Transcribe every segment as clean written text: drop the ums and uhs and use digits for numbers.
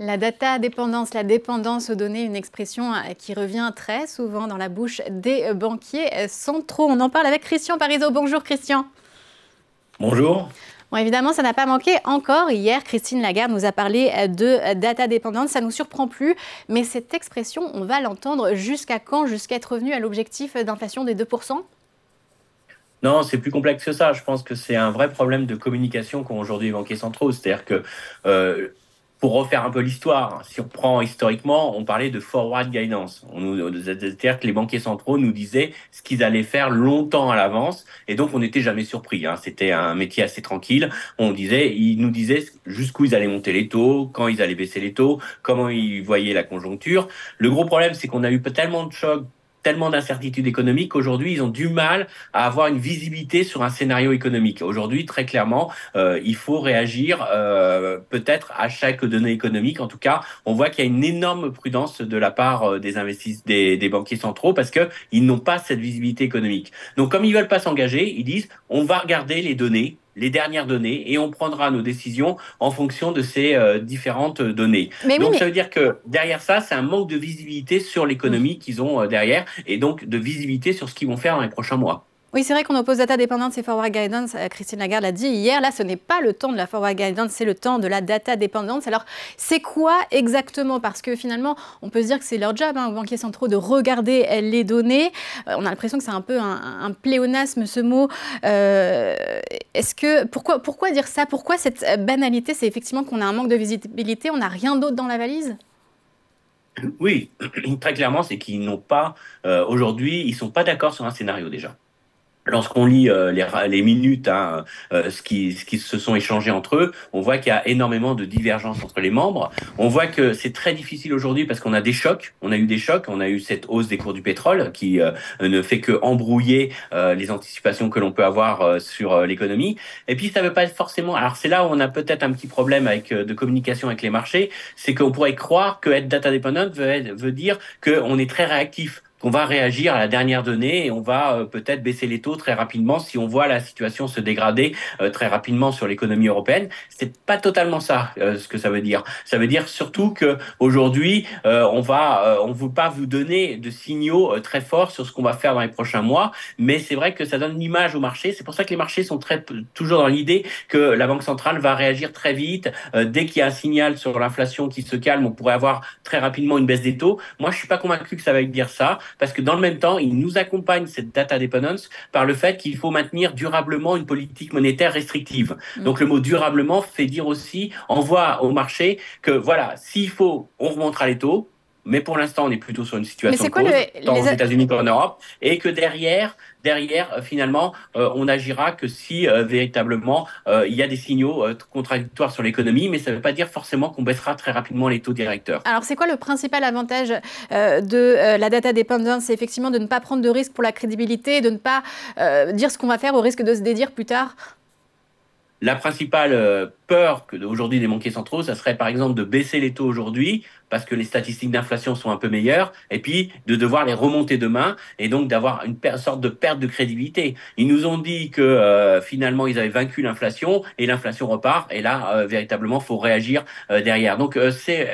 La data dépendance, la dépendance aux données, une expression qui revient très souvent dans la bouche des banquiers centraux. On en parle avec Christian Parizeau. Bonjour Christian. Bonjour. Bon, évidemment, ça n'a pas manqué encore. Hier, Christine Lagarde nous a parlé de data dépendance. Ça ne nous surprend plus. Mais cette expression, on va l'entendre jusqu'à quand? Jusqu'à être revenu à l'objectif d'inflation des 2%? Non, c'est plus complexe que ça. Je pense que c'est un vrai problème de communication qu'ont aujourd'hui les banquiers centraux. C'est-à-dire que, euh, pour refaire un peu l'histoire, si on prend historiquement, on parlait de forward guidance. C'est-à-dire que les banquiers centraux nous disaient ce qu'ils allaient faire longtemps à l'avance, et donc on n'était jamais surpris, hein. C'était un métier assez tranquille. Ils nous disaient jusqu'où ils allaient monter les taux, quand ils allaient baisser les taux, comment ils voyaient la conjoncture. Le gros problème, c'est qu'on a eu tellement de chocs, tellement d'incertitudes économiques qu'aujourd'hui, ils ont du mal à avoir une visibilité sur un scénario économique. Aujourd'hui, très clairement, il faut réagir peut-être à chaque donnée économique. En tout cas, on voit qu'il y a une énorme prudence de la part des investisseurs, des banquiers centraux, parce que ils n'ont pas cette visibilité économique. Donc, comme ils veulent pas s'engager, ils disent on va regarder les données, les dernières données, et on prendra nos décisions en fonction de ces différentes données. Mais oui, Donc, mais ça veut dire que derrière ça, c'est un manque de visibilité sur l'économie qu'ils ont derrière, et donc de visibilité sur ce qu'ils vont faire dans les prochains mois. oui, c'est vrai qu'on oppose data dépendance et forward guidance. Christine Lagarde l'a dit hier. Là, ce n'est pas le temps de la forward guidance, c'est le temps de la data dépendance. Alors, c'est quoi exactement? Parce que finalement, on peut se dire que c'est leur job, hein, aux banquiers centraux, de regarder les données. On a l'impression que c'est un peu un pléonasme, ce mot. Pourquoi dire ça? Pourquoi cette banalité? C'est effectivement qu'on a un manque de visibilité, on n'a rien d'autre dans la valise? Oui, très clairement, c'est qu'ils n'ont pas, aujourd'hui, ils sont pas d'accord sur un scénario déjà. Lorsqu'on lit les minutes, hein, ce qui se sont échangés entre eux, on voit qu'il y a énormément de divergences entre les membres. On voit que c'est très difficile aujourd'hui parce qu'on a des chocs. On a eu des chocs. On a eu cette hausse des cours du pétrole qui ne fait que embrouiller les anticipations que l'on peut avoir sur l'économie. Et puis ça ne veut pas être forcément. Alors c'est là où on a peut-être un petit problème avec de communication avec les marchés, c'est qu'on pourrait croire que être data dependent veut dire qu'on est très réactif, qu'on va réagir à la dernière donnée et on va peut-être baisser les taux très rapidement si on voit la situation se dégrader très rapidement sur l'économie européenne. C'est pas totalement ça ce que ça veut dire. Ça veut dire surtout que aujourd'hui on veut pas vous donner de signaux très forts sur ce qu'on va faire dans les prochains mois, mais c'est vrai que ça donne une image au marché. C'est pour ça que les marchés sont toujours dans l'idée que la Banque centrale va réagir très vite. Dès qu'il y a un signal sur l'inflation qui se calme, on pourrait avoir très rapidement une baisse des taux. Moi, je suis pas convaincu que ça va dire ça, parce que dans le même temps, il nous accompagne cette data dependence par le fait qu'il faut maintenir durablement une politique monétaire restrictive. Donc le mot durablement fait dire aussi, envoie au marché que voilà, s'il faut, on remontera les taux, mais pour l'instant, on est plutôt sur une Mais situation c'est de quoi pause, tant aux États-Unis qu'en Europe, et que derrière, finalement, on agira que si véritablement il y a des signaux contradictoires sur l'économie, mais ça ne veut pas dire forcément qu'on baissera très rapidement les taux directeurs. Alors, c'est quoi le principal avantage de la data dependence? C'est effectivement de ne pas prendre de risques pour la crédibilité, de ne pas dire ce qu'on va faire au risque de se dédire plus tard. La principale peur que aujourd'hui des banquiers centraux, ça serait par exemple de baisser les taux aujourd'hui parce que les statistiques d'inflation sont un peu meilleures, et puis de devoir les remonter demain, et donc d'avoir une sorte de perte de crédibilité. Ils nous ont dit que finalement ils avaient vaincu l'inflation, et l'inflation repart, et là véritablement faut réagir derrière. Donc c'est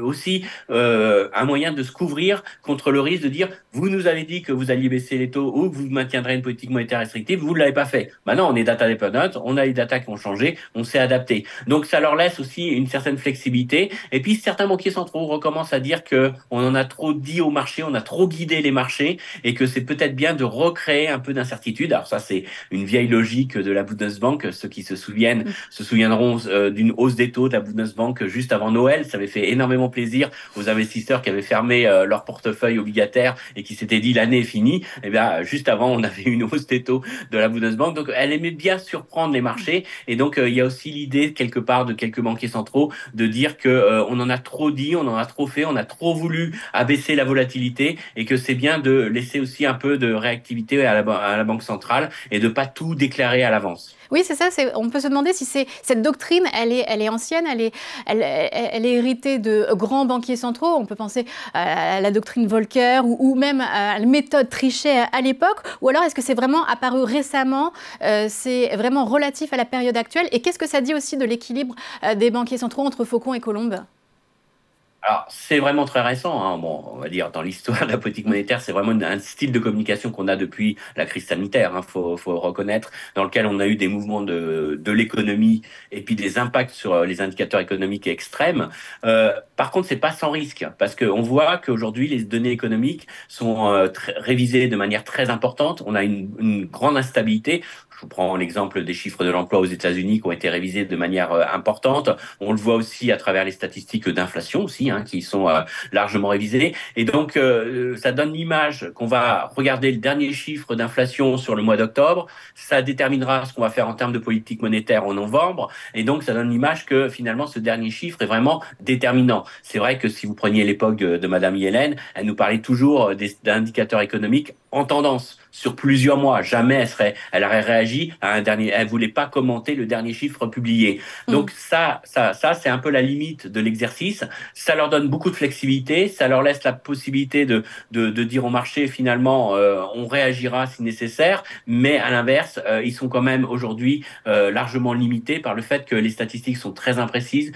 aussi un moyen de se couvrir contre le risque de dire vous nous avez dit que vous alliez baisser les taux ou que vous maintiendrez une politique monétaire restrictive, vous ne l'avez pas fait. Maintenant on est data dependent, on a les data qui ont changé, on s'est adapté. Donc ça leur laisse aussi une certaine flexibilité. Et puis certains banquiers centraux recommencent à dire que on en a trop dit au marché, on a trop guidé les marchés, et que c'est peut-être bien de recréer un peu d'incertitude. Alors ça c'est une vieille logique de la Bundesbank. Ceux qui se souviendront d'une hausse des taux de la Bundesbank juste avant Noël. Ça avait fait énormément plaisir aux investisseurs qui avaient fermé leur portefeuille obligataire et qui s'étaient dit l'année est finie. Et bien juste avant on avait une hausse des taux de la Bundesbank. Donc elle aimait bien surprendre les marchés, et donc il y a aussi l'idée quelque part de quelques banquiers centraux de dire que on en a trop dit, on en a trop fait, on a trop voulu abaisser la volatilité, et que c'est bien de laisser aussi un peu de réactivité à la Banque centrale et de pas tout déclarer à l'avance. Oui, c'est ça. On peut se demander si cette doctrine, elle est ancienne, elle est héritée de grands banquiers centraux. On peut penser à la doctrine Volcker ou même à la méthode Trichet à l'époque. Ou alors, est-ce que c'est vraiment apparu récemment? C'est vraiment relatif à la période actuelle. Et qu'est-ce que ça dit aussi de l'équilibre des banquiers centraux entre Faucon et Colombe? Alors, c'est vraiment très récent, hein. Bon, on va dire, dans l'histoire de la politique monétaire, c'est vraiment un style de communication qu'on a depuis la crise sanitaire, hein, faut reconnaître, dans lequel on a eu des mouvements de l'économie et puis des impacts sur les indicateurs économiques extrêmes. Par contre, c'est pas sans risque, parce qu'on voit qu'aujourd'hui, les données économiques sont révisées de manière très importante. On a une grande instabilité. Je vous prends l'exemple des chiffres de l'emploi aux États-Unis qui ont été révisés de manière importante. On le voit aussi à travers les statistiques d'inflation aussi, hein, qui sont largement révisées. Et donc, ça donne l'image qu'on va regarder le dernier chiffre d'inflation sur le mois d'octobre. Ça déterminera ce qu'on va faire en termes de politique monétaire en novembre. Et donc, ça donne l'image que finalement, ce dernier chiffre est vraiment déterminant. C'est vrai que si vous preniez l'époque de Madame Yellen, elle nous parlait toujours d'indicateurs économiques en tendance sur plusieurs mois. Jamais elle aurait réagi à un dernier. Elle voulait pas commenter le dernier chiffre publié. Donc ça, c'est un peu la limite de l'exercice. Ça leur donne beaucoup de flexibilité. Ça leur laisse la possibilité de dire au marché finalement, on réagira si nécessaire. Mais à l'inverse, ils sont quand même aujourd'hui largement limités par le fait que les statistiques sont très imprécises,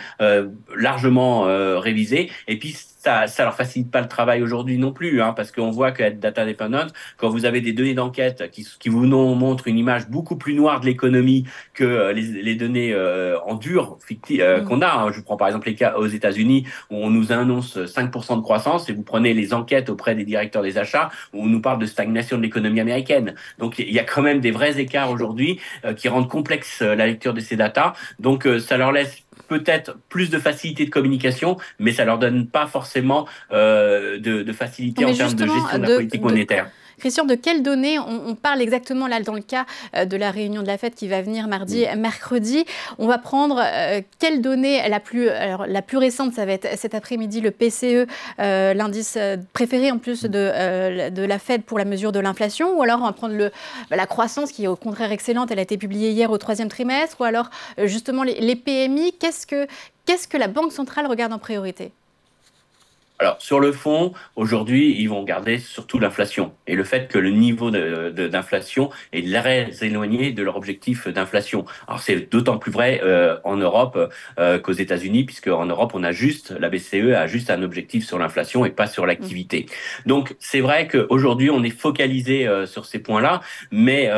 largement révisées. Et puis ça leur facilite pas le travail aujourd'hui non plus, hein, parce qu'on voit qu'être data dependent, quand vous avez des données d'enquête qui vous montrent une image beaucoup plus noire de l'économie que les données en dur qu'on a. Hein. Je prends par exemple les cas aux États-Unis où on nous annonce 5% de croissance et vous prenez les enquêtes auprès des directeurs des achats où on nous parle de stagnation de l'économie américaine. Donc il y a quand même des vrais écarts aujourd'hui qui rendent complexe la lecture de ces datas. Donc ça leur laisse peut-être plus de facilité de communication, mais ça leur donne pas forcément de facilité Mais en termes de justement, gestion de la politique monétaire. Christian, de quelles données on parle exactement là dans le cas de la réunion de la Fed qui va venir mardi, mercredi? On va prendre quelle donnée la plus récente, ça va être cet après-midi le PCE, l'indice préféré en plus de la Fed pour la mesure de l'inflation, ou alors on va prendre la croissance qui est au contraire excellente, elle a été publiée hier au troisième trimestre, ou alors justement les PMI. Qu'est-ce que la Banque centrale regarde en priorité? Alors, sur le fond, aujourd'hui, ils vont garder surtout l'inflation et le fait que le niveau d'inflation est très éloigné de leur objectif d'inflation. Alors, c'est d'autant plus vrai en Europe qu'aux États-Unis, puisque en Europe, la BCE a juste un objectif sur l'inflation et pas sur l'activité. Donc, c'est vrai qu'aujourd'hui, on est focalisé sur ces points-là, mais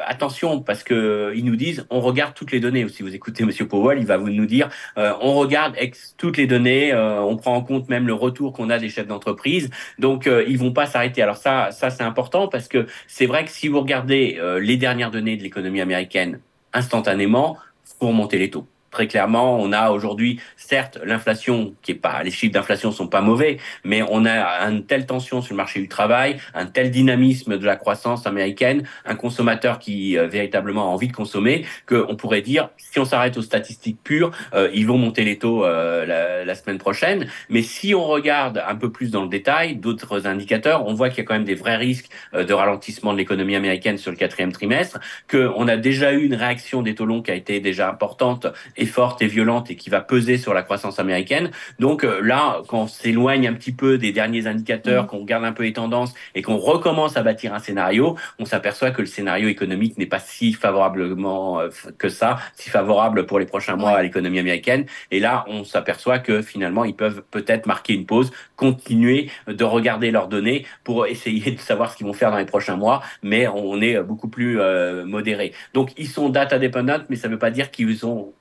attention, parce que ils nous disent, on regarde toutes les données. Si vous écoutez Monsieur Powell, il va vous nous dire, on regarde toutes les données, on prend en compte même le retour qu'on a des chefs d'entreprise. Donc, ils vont pas s'arrêter. Alors ça c'est important parce que c'est vrai que si vous regardez les dernières données de l'économie américaine instantanément, faut remonter les taux. Très clairement, on a aujourd'hui, certes, l'inflation qui est pas, les chiffres d'inflation sont pas mauvais, mais on a une telle tension sur le marché du travail, un tel dynamisme de la croissance américaine, un consommateur qui véritablement a envie de consommer, qu'on pourrait dire, si on s'arrête aux statistiques pures, ils vont monter les taux la semaine prochaine. Mais si on regarde un peu plus dans le détail d'autres indicateurs, on voit qu'il y a quand même des vrais risques de ralentissement de l'économie américaine sur le quatrième trimestre, qu'on a déjà eu une réaction des taux longs qui a été déjà importante et forte et violente et qui va peser sur la croissance américaine. Donc là, quand on s'éloigne un petit peu des derniers indicateurs, qu'on regarde un peu les tendances et qu'on recommence à bâtir un scénario, on s'aperçoit que le scénario économique n'est pas si favorablement que ça, si favorable pour les prochains mois à l'économie américaine. Et là, on s'aperçoit que finalement, ils peuvent peut-être marquer une pause, continuer de regarder leurs données pour essayer de savoir ce qu'ils vont faire dans les prochains mois, mais on est beaucoup plus modéré. Donc, ils sont data dependent, mais ça ne veut pas dire qu'ils ont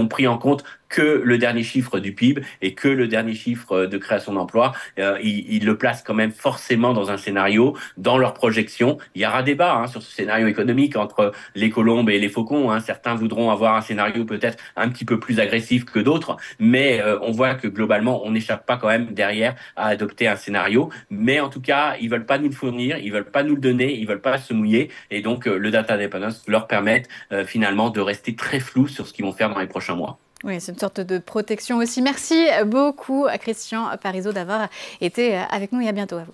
pris en compte que le dernier chiffre du PIB et que le dernier chiffre de création d'emplois. Ils le placent quand même forcément dans un scénario, dans leur projection. Il y aura débat sur ce scénario économique entre les colombes et les faucons. Certains voudront avoir un scénario peut-être un petit peu plus agressif que d'autres, mais on voit que globalement, on n'échappe pas quand même derrière à adopter un scénario. Mais en tout cas, ils veulent pas nous le fournir, ils veulent pas nous le donner, ils veulent pas se mouiller. Et donc, le data dependence leur permet finalement de rester très flou sur ce qu'ils vont faire dans les prochains mois. Oui, c'est une sorte de protection aussi. Merci beaucoup à Christian Parizeau d'avoir été avec nous et à bientôt à vous.